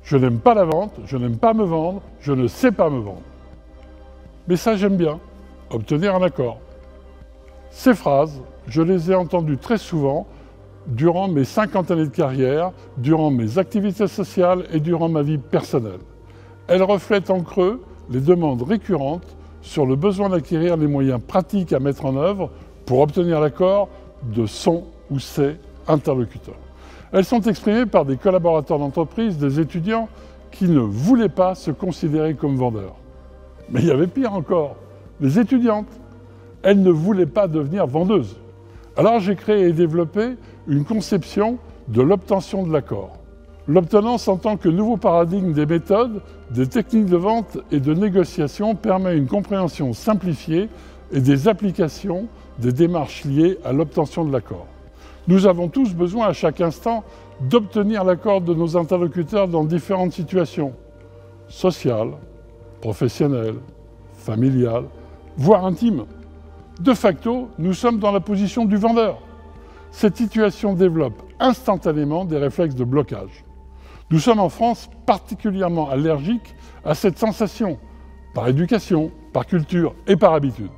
Je n'aime pas la vente, je n'aime pas me vendre, je ne sais pas me vendre. Mais ça, j'aime bien, obtenir un accord. Ces phrases, je les ai entendues très souvent durant mes 50 années de carrière, durant mes activités sociales et durant ma vie personnelle. Elles reflètent en creux les demandes récurrentes sur le besoin d'acquérir les moyens pratiques à mettre en œuvre pour obtenir l'accord de son ou ses interlocuteurs. Elles sont exprimées par des collaborateurs d'entreprise, des étudiants qui ne voulaient pas se considérer comme vendeurs. Mais il y avait pire encore, les étudiantes. Elles ne voulaient pas devenir vendeuses. Alors j'ai créé et développé une conception de l'obtention de l'accord. L'obtenance en tant que nouveau paradigme des méthodes, des techniques de vente et de négociation permet une compréhension simplifiée et des applications des démarches liées à l'obtention de l'accord. Nous avons tous besoin à chaque instant d'obtenir l'accord de nos interlocuteurs dans différentes situations, sociales, professionnelles, familiales, voire intimes. De facto, nous sommes dans la position du vendeur. Cette situation développe instantanément des réflexes de blocage. Nous sommes en France particulièrement allergiques à cette sensation, par éducation, par culture et par habitude.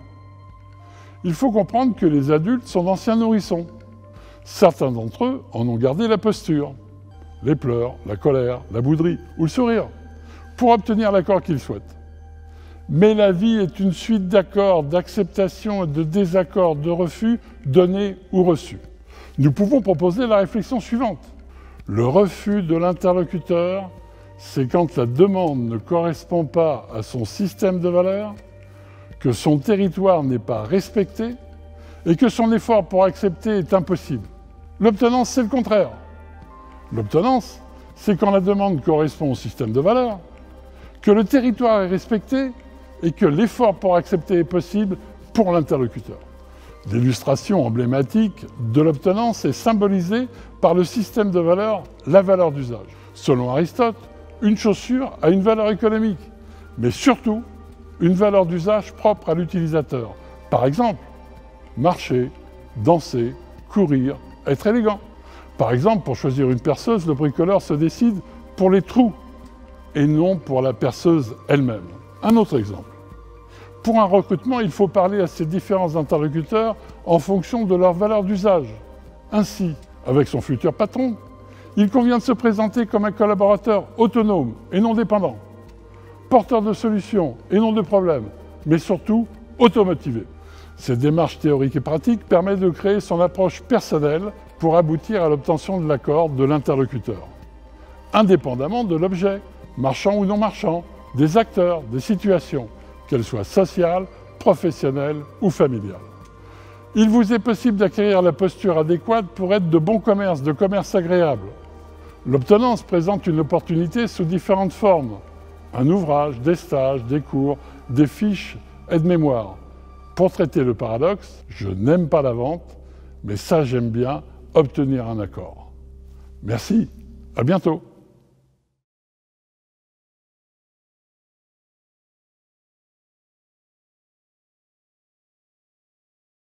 Il faut comprendre que les adultes sont d'anciens nourrissons. Certains d'entre eux en ont gardé la posture, les pleurs, la colère, la bouderie ou le sourire, pour obtenir l'accord qu'ils souhaitent. Mais la vie est une suite d'accords, d'acceptations et de désaccords, de refus donnés ou reçus. Nous pouvons proposer la réflexion suivante. Le refus de l'interlocuteur, c'est quand la demande ne correspond pas à son système de valeurs, que son territoire n'est pas respecté et que son effort pour accepter est impossible. L'obtenance, c'est le contraire. L'obtenance, c'est quand la demande correspond au système de valeurs, que le territoire est respecté et que l'effort pour accepter est possible pour l'interlocuteur. L'illustration emblématique de l'obtenance est symbolisée par le système de valeurs, la valeur d'usage. Selon Aristote, une chaussure a une valeur économique, mais surtout une valeur d'usage propre à l'utilisateur. Par exemple, marcher, danser, courir, être élégant. Par exemple, pour choisir une perceuse, le bricoleur se décide pour les trous et non pour la perceuse elle-même. Un autre exemple. Pour un recrutement, il faut parler à ses différents interlocuteurs en fonction de leur valeur d'usage. Ainsi, avec son futur patron, il convient de se présenter comme un collaborateur autonome et non dépendant, porteur de solutions et non de problèmes, mais surtout automotivé. Cette démarche théorique et pratique permet de créer son approche personnelle pour aboutir à l'obtention de l'accord de l'interlocuteur, indépendamment de l'objet, marchand ou non marchand, des acteurs, des situations, qu'elles soient sociales, professionnelles ou familiales. Il vous est possible d'acquérir la posture adéquate pour être de bon commerce, de commerce agréable. L'obtenance présente une opportunité sous différentes formes. Un ouvrage, des stages, des cours, des fiches, aide-mémoire. Pour traiter le paradoxe, je n'aime pas la vente, mais ça j'aime bien, obtenir un accord. Merci, à bientôt.